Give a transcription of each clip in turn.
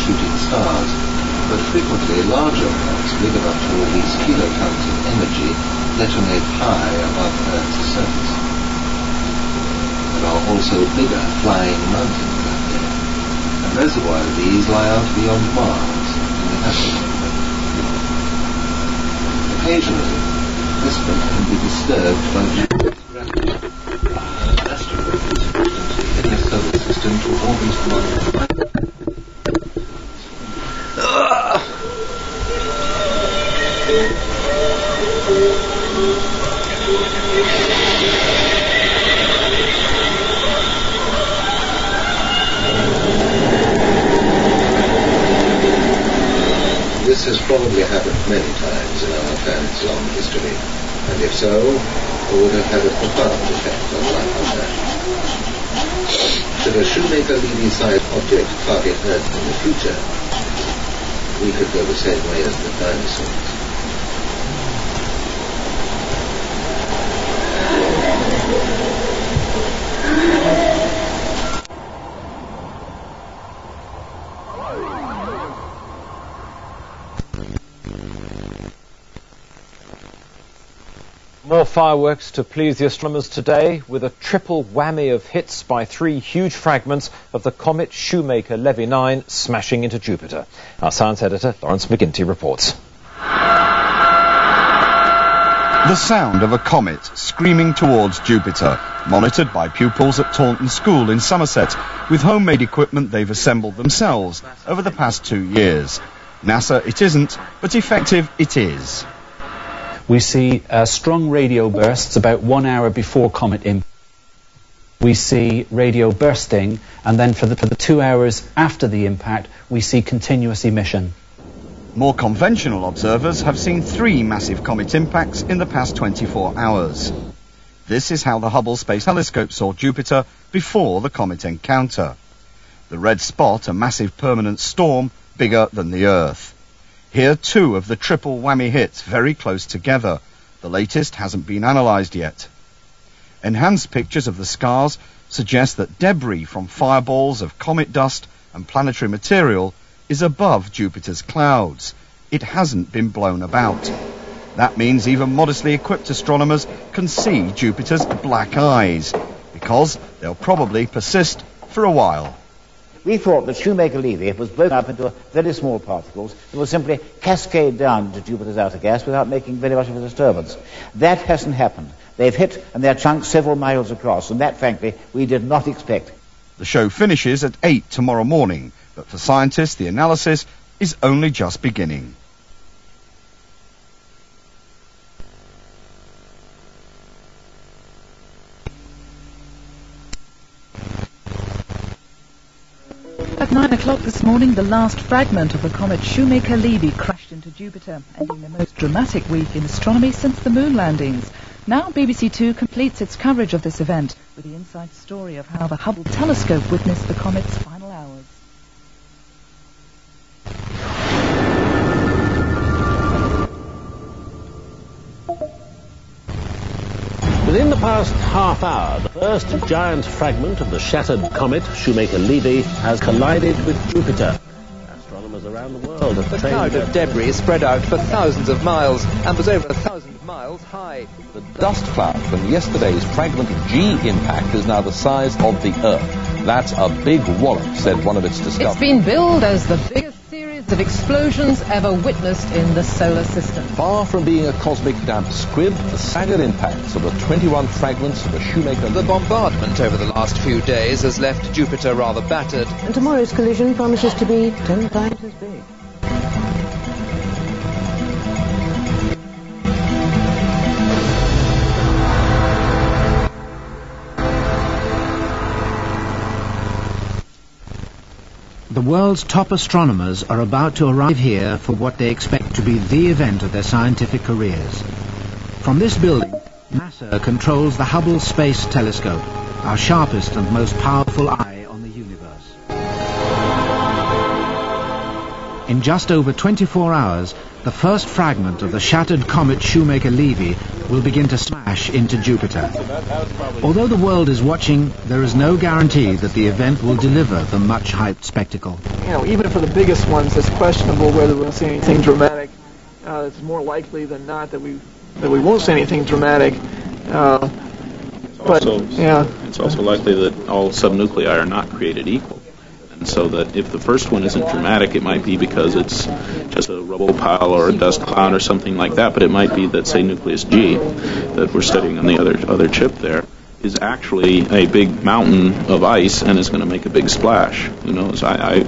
shooting stars, but frequently larger ones, big enough to release kilotons of energy, detonate high above Earth's surface. There are also bigger flying mountains out there. A reservoir of these lie out beyond Mars in the atmosphere. Occasionally, this belt can be disturbed by gravity. Asteroids in the solar system to orbit Mars. This has probably happened many times in our planet's long history, and if so, it would have had a profound effect on life on Earth. Should a Shumaker Levy-sized object target Earth in the future, we could go the same way as the dinosaurs. More fireworks to please the astronomers today, with a triple whammy of hits by three huge fragments of the comet Shumaker Levy 9 smashing into Jupiter. Our science editor, Lawrence McGinty, reports. The sound of a comet screaming towards Jupiter, monitored by pupils at Taunton School in Somerset, with homemade equipment they've assembled themselves over the past 2 years. NASA it isn't, but effective it is. We see strong radio bursts about 1 hour before comet impact. We see radio bursting, and then for the 2 hours after the impact, we see continuous emission. More conventional observers have seen 3 massive comet impacts in the past 24 hours. This is how the Hubble Space Telescope saw Jupiter before the comet encounter. The red spot, a massive permanent storm bigger than the Earth. Here 2 of the triple whammy hits very close together. The latest hasn't been analysed yet. Enhanced pictures of the scars suggest that debris from fireballs of comet dust and planetary material is above Jupiter's clouds. It hasn't been blown about. That means even modestly equipped astronomers can see Jupiter's black eyes, because they'll probably persist for a while. We thought that Shumaker Levy was broken up into very small particles that would simply cascade down into Jupiter's outer gas without making very much of a disturbance. That hasn't happened. They've hit, and they're chunks several miles across, and that, frankly, we did not expect. The show finishes at 8 tomorrow morning, but for scientists, the analysis is only just beginning. At 9 o'clock this morning, the last fragment of the comet Shumaker Levy crashed into Jupiter, ending the most dramatic week in astronomy since the moon landings. Now BBC Two completes its coverage of this event with the inside story of how the Hubble telescope witnessed the comet's final hours. Within the past half hour, the first giant fragment of the shattered comet Shumaker Levy has collided with Jupiter. Astronomers around the world have The cloud of debris spread out for thousands of miles and was over 1,000 miles high. The dust cloud from yesterday's fragment G impact is now the size of the Earth. That's a big wallop, said one of its discoverers. It's been billed as the biggest series of explosions ever witnessed in the solar system. Far from being a cosmic damp squib, the staggered impacts of the 21 fragments of the Shumaker... The bombardment over the last few days has left Jupiter rather battered. And tomorrow's collision promises to be 10 times as big. The world's top astronomers are about to arrive here for what they expect to be the event of their scientific careers. From this building, NASA controls the Hubble Space Telescope, our sharpest and most powerful eye on the universe. In just over 24 hours, the first fragment of the shattered comet Shumaker Levy will begin to smash into Jupiter. Although the world is watching, there is no guarantee that the event will deliver the much-hyped spectacle. You know, even for the biggest ones, it's questionable whether we'll see anything dramatic. It's more likely than not that we won't see anything dramatic. It's also likely that all subnuclei are not created equal. And so that if the first one isn't dramatic, it might be because it's just a rubble pile or a dust cloud or something like that, but it might be that, say, nucleus G, that we're studying on the other chip there, is actually a big mountain of ice and is going to make a big splash. You know, so I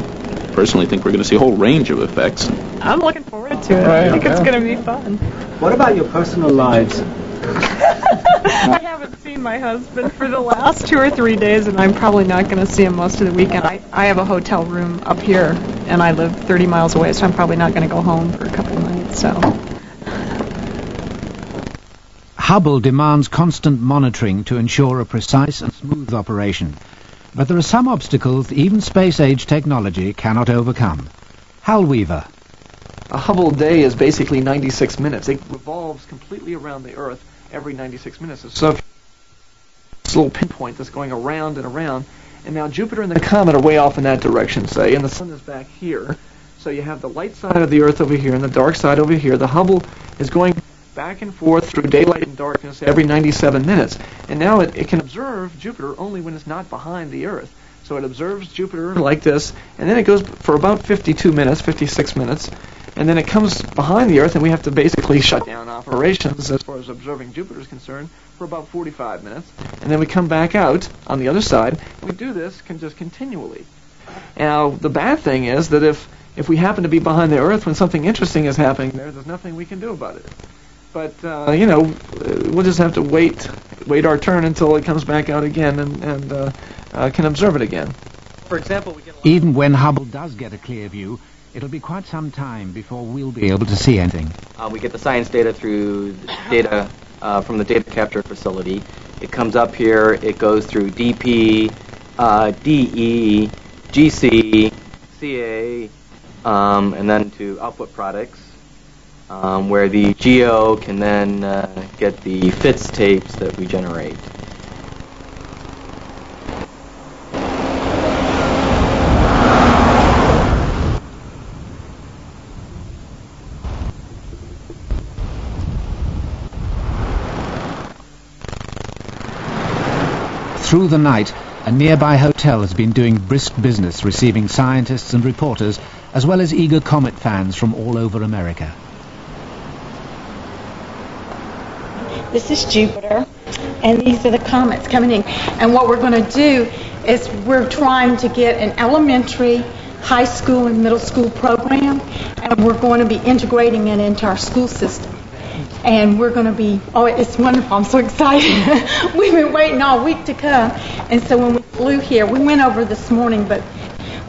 personally think we're going to see a whole range of effects. I'm looking forward to it. I think it's going to be fun. What about your personal lives? I haven't seen my husband for the last 2 or 3 days, and I'm probably not going to see him most of the weekend. I have a hotel room up here, and I live 30 miles away, so I'm probably not going to go home for a couple of nights. So, Hubble demands constant monitoring to ensure a precise and smooth operation. But there are some obstacles even space-age technology cannot overcome. Hal Weaver. A Hubble day is basically 96 minutes. It revolves completely around the Earth every 96 minutes. So this little pinpoint that's going around and around. And now Jupiter and the comet are way off in that direction, say, and the sun is back here. So you have the light side of the Earth over here and the dark side over here. The Hubble is going back and forth through daylight and darkness every 97 minutes. And now it can observe Jupiter only when it's not behind the Earth. So it observes Jupiter like this, and then it goes for about 52 minutes, 56 minutes, and then it comes behind the Earth, and we have to basically shut down operations as far as observing Jupiter is concerned for about 45 minutes, and then we come back out on the other side. We do this just continually. Now, the bad thing is that if we happen to be behind the Earth when something interesting is happening there's nothing we can do about it. But, we'll just have to wait our turn until it comes back out again and can observe it again. For example, even when Hubble does get a clear view, it'll be quite some time before we'll be able to see anything. We get the science data through data from the data capture facility. It comes up here, it goes through DP, DE, GC, CA, and then to output products, where the GEO can then get the FITS tapes that we generate. Through the night, a nearby hotel has been doing brisk business receiving scientists and reporters, as well as eager comet fans from all over America. This is Jupiter, and these are the comets coming in. And what we're going to do is we're trying to get an elementary, high school, and middle school program, and we're going to be integrating it into our school system. And we're going to be, it's wonderful, I'm so excited. We've been waiting all week to come. And so when we flew here, we went over this morning, but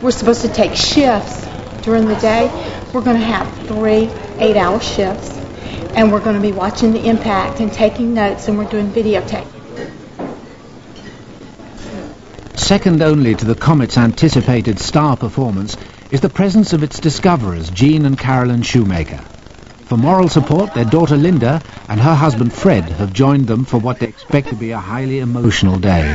we're supposed to take shifts during the day. We're going to have 3 8-hour shifts. And we're going to be watching the impact and taking notes, and we're doing videotape. Second only to the comet's anticipated star performance is the presence of its discoverers, Gene and Carolyn Shumaker. For moral support, their daughter Linda and her husband Fred have joined them for what they expect to be a highly emotional day.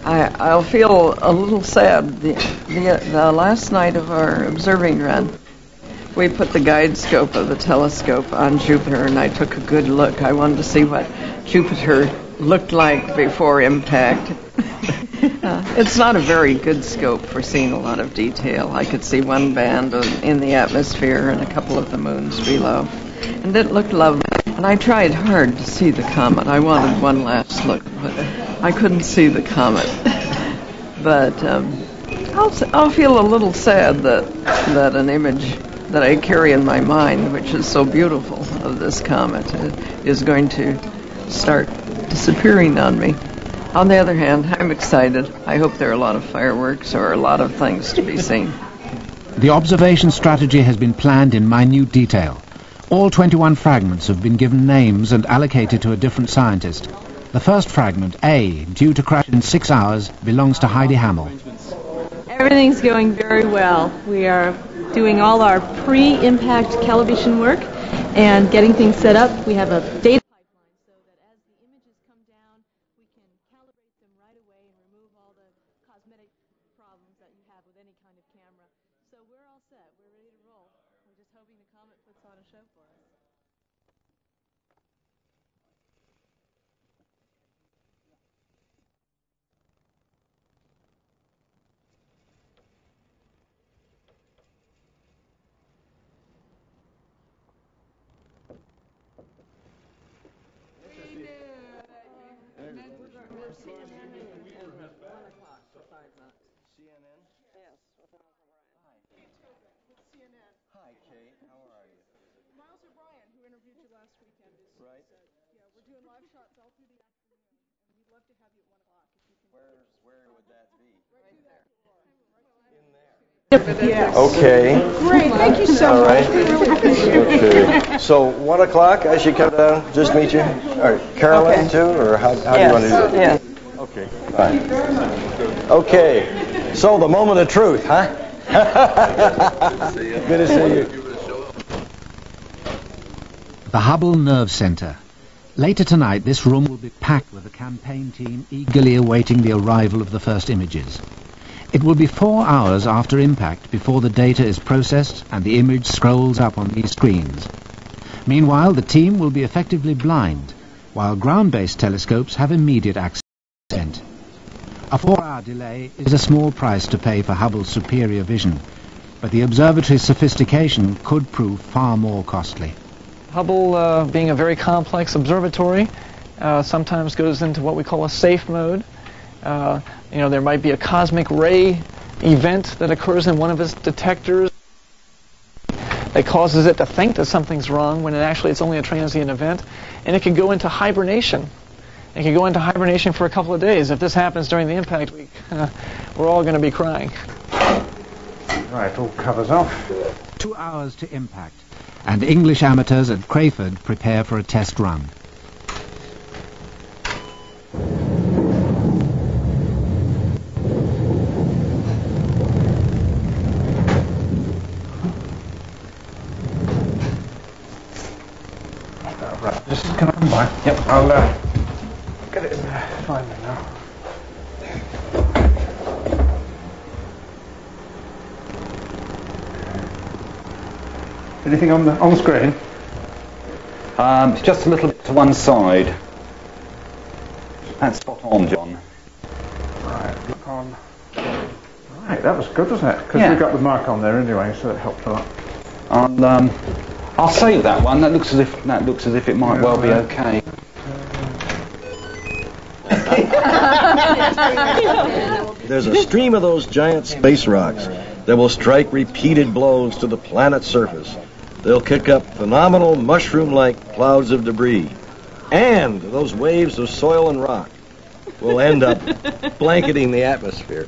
I'll feel a little sad. The last night of our observing run, we put the guide scope of the telescope on Jupiter, and I took a good look. I wanted to see what Jupiter looked like before impact. It's not a very good scope for seeing a lot of detail. I could see one band in the atmosphere and a couple of the moons below. And it looked lovely. And I tried hard to see the comet. I wanted one last look, but I couldn't see the comet. But I'll feel a little sad that an image that I carry in my mind, which is so beautiful, of this comet, is going to start disappearing on me. On the other hand, I'm excited. I hope there are a lot of fireworks or a lot of things to be seen. The observation strategy has been planned in minute detail. All 21 fragments have been given names and allocated to a different scientist. The first fragment, A, due to crash in 6 hours, belongs to Heidi Hamill. Everything's going very well. We are doing all our pre-impact calibration work and getting things set up. We have a data pipeline so that as the images come down, we can calibrate them right away and remove all the cosmetic problems that you have with any kind of camera. So we're all set. We're ready to roll. We're just hoping the comet puts on a show for us. Hi, Kate. How are you? Miles O'Brien, who interviewed you last weekend, is right. Yeah, we're doing live shots all through the afternoon, and we'd love to have you at 1 o'clock if you can. Where would that be? Right there. In there. Yes. Okay. Great. Thank you so All much. right. We really appreciate it. Okay. So 1 o'clock, I should come down, just meet you. Or Caroline too, or how do you want to do it? Yes. Okay. All right. Okay. So the moment of truth, huh? Good to see you. The Hubble Nerve Center. Later tonight, this room will be packed with a campaign team eagerly awaiting the arrival of the first images. It will be 4 hours after impact before the data is processed and the image scrolls up on these screens. Meanwhile, the team will be effectively blind, while ground-based telescopes have immediate access. A 4-hour delay is a small price to pay for Hubble's superior vision, but the observatory's sophistication could prove far more costly. Hubble, being a very complex observatory, sometimes goes into what we call a safe mode. There might be a cosmic ray event that occurs in one of its detectors that causes it to think that something's wrong when it's only a transient event, and it can go into hibernation. It can go into hibernation for a couple of days. If this happens during the impact week, we're all going to be crying. Right, all covers off. 2 hours to impact, and English amateurs at Crayford prepare for a test run. Right, just can I come by? Yep. I'll get it in there. Find it now. Anything on the screen? It's just a little bit to one side. That's spot on, John. Right, look on. Right, that was good, wasn't it? Because we got the mark on there anyway, so it helped a lot. I'll save that one. That looks as if it might well be okay. There's a stream of those giant space rocks that will strike repeated blows to the planet's surface. They'll kick up phenomenal mushroom-like clouds of debris. And those waves of soil and rock will end up blanketing the atmosphere.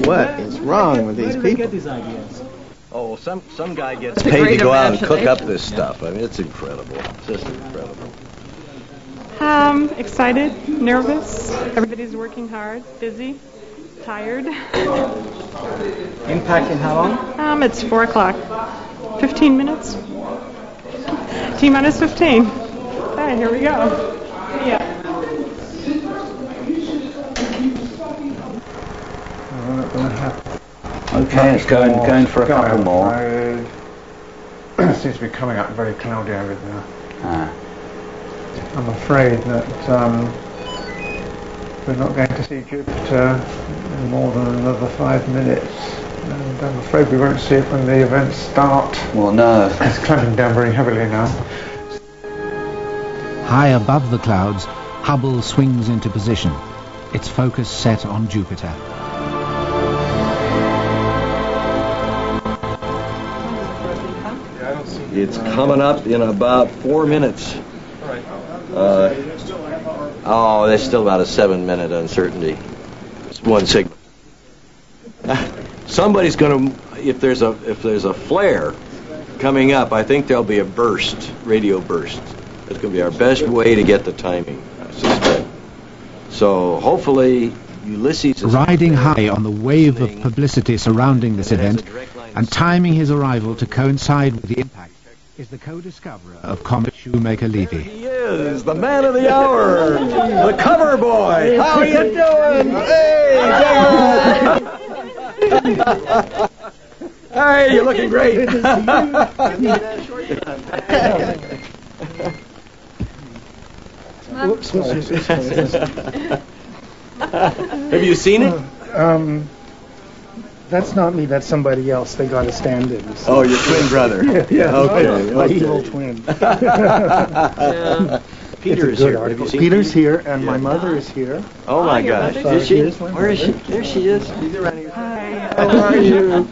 What is wrong with these people? Where do they get these ideas? Oh, some guy gets paid to go out and cook up this stuff. I mean, it's incredible. It's just incredible. Excited, nervous. Everybody's working hard, busy, tired. Impact in how long? It's 4 o'clock. 15 minutes. T-minus 15. Okay, here we go. Yeah. Okay, it's going for a couple more. It seems to be coming up very cloudy over there. I'm afraid that we're not going to see Jupiter in more than another 5 minutes. And I'm afraid we won't see it when the events start. Well, no. It's climbing down very heavily now. High above the clouds, Hubble swings into position, its focus set on Jupiter. It's coming up in about 4 minutes. There's still about a 7-minute uncertainty. It's one signal. Somebody's going to, if there's a flare coming up, I think there'll be a burst, radio burst. It's going to be our best way to get the timing, I suspect. So hopefully Ulysses is Riding high on the wave of publicity surrounding this event and timing his arrival to coincide with the impact is the co-discoverer of Comet Shumaker Levy. He is the man of the hour, the cover boy. How are you doing? Hey, Dad! Hey, you're looking great. Have you seen it? That's not me. That's somebody else. They got a stand-in. So. Oh, your twin brother. Yeah. Okay. My evil twin. Peter's here. Have you seen Peter's here, and my mother is here. Oh my gosh. Is she? Where is she? There she is. She's around here. Hi. How are you?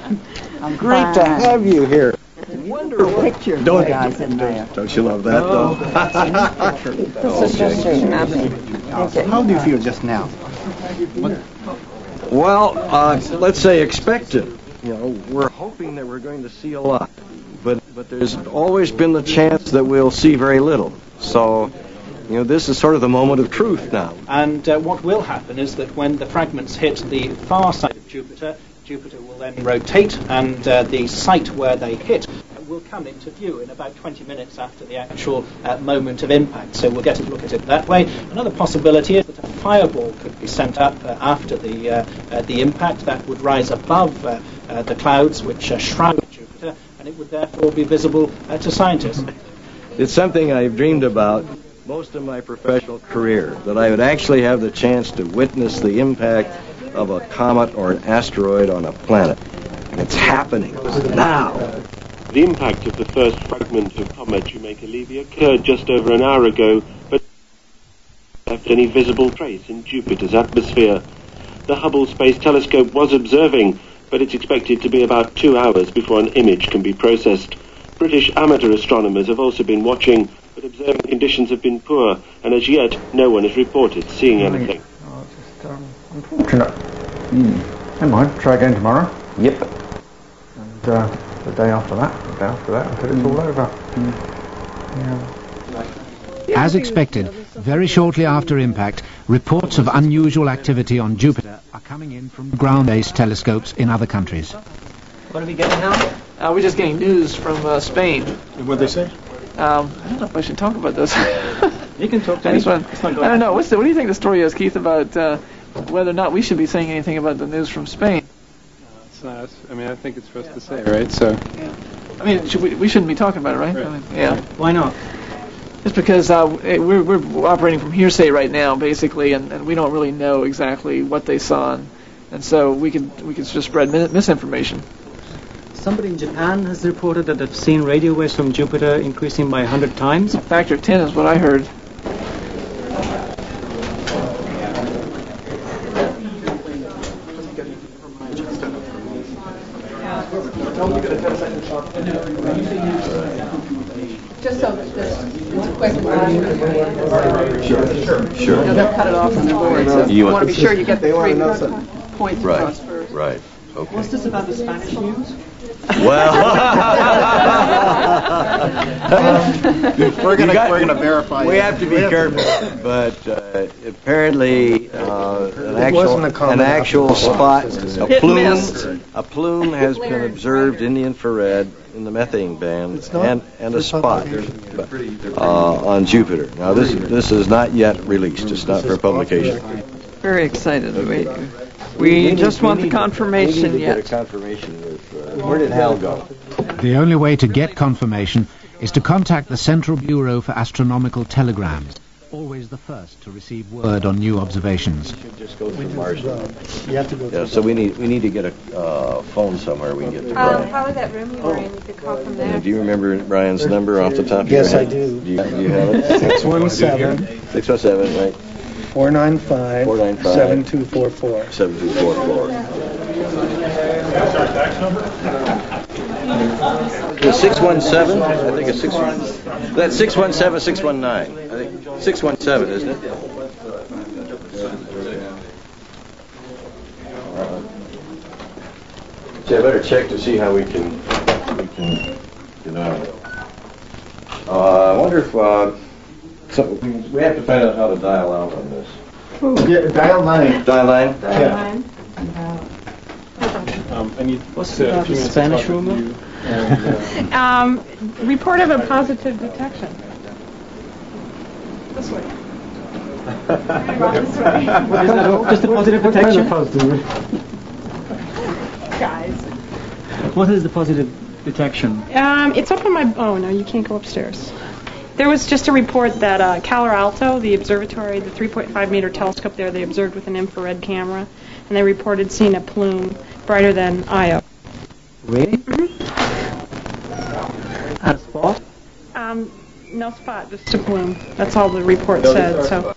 I'm great to have you here. Wonderful. Picture of you guys in there. Don't you love that, though? This is just nothing. How do you feel just now? Well, let's say expectant. You know, we're hoping that we're going to see a lot, but there's always been the chance that we'll see very little. So, you know, this is sort of the moment of truth now. And what will happen is that when the fragments hit the far side of Jupiter, Jupiter will then rotate, and the site where they hit will come into view in about 20 minutes after the actual moment of impact. So we'll get a look at it that way. Another possibility is that a fireball could be sent up after the impact that would rise above the clouds which shroud Jupiter, and it would therefore be visible to scientists. It's something I've dreamed about most of my professional career, that I would actually have the chance to witness the impact of a comet or an asteroid on a planet. And it's happening now. The impact of the first fragment of Comet Shumaker Levy occurred just over an hour ago, but left any visible trace in Jupiter's atmosphere. The Hubble Space Telescope was observing, but it's expected to be about 2 hours before an image can be processed. British amateur astronomers have also been watching, but observing conditions have been poor, and as yet no one has reported seeing anything. Oh, just unfortunate. Never mind, try again tomorrow. Yep. And the day after that, until it's all over. Yeah. As expected, very shortly after impact, reports of unusual activity on Jupiter are coming in from ground-based telescopes in other countries. What are we getting now? We're just getting news from Spain. What they say? I don't know if I should talk about this. You can talk to me. I don't know. What do you think the story is, Keith, about whether or not we should be saying anything about the news from Spain? It's not. I mean, I think it's for us to say, right? So. Yeah. I mean, we shouldn't be talking about it, right? I mean, yeah. Why not? Just because we're operating from hearsay right now, basically, and we don't really know exactly what they saw, and so we could just spread misinformation. Somebody in Japan has reported that they've seen radio waves from Jupiter increasing by 100 times. A factor of 10 is what I heard. Just so that it's a quick Sure. They'll cut it off on the board, so you want to be sure you get the 3 points across first. Right. Okay. What's this about the Spanish news? Well, we're gonna verify. We have to be careful, but apparently an actual spot, a plume has been observed in the infrared in the methane band, and a spot on Jupiter. Now this is not yet released; it's not for publication. Very excited. We just want the confirmation we need to yet. Get a confirmation with where did Hal go? The only way to get confirmation is to contact the Central Bureau for Astronomical Telegrams, always the first to receive word on new observations. We should just go through Mars. You have to go. Yeah, so we need to get a phone somewhere we can get to Brian. Probably that room you were in. You could call from there. Do you remember Brian's number off the top of your Yes, head? I do. Do you have it? 617, right? 495-7244. 7244. The 617? I think it's 617. That's 617, 619. I think 617, isn't it? I better check to see how we can get on it. I wonder if we have to find out how to dial out on this. Yeah, dial 9. Dial 9? Yeah. What's the Spanish rumor? Report of a positive detection. This way. Just a positive detection? Guys. What is the positive detection? It's up on my... Oh, no, you can't go upstairs. There was just a report that Calar Alto, the observatory, the 3.5-meter telescope there, they observed with an infrared camera, and they reported seeing a plume brighter than Io. Really? Mm-hmm. And a spot? No spot, just a plume. That's all the report said. So.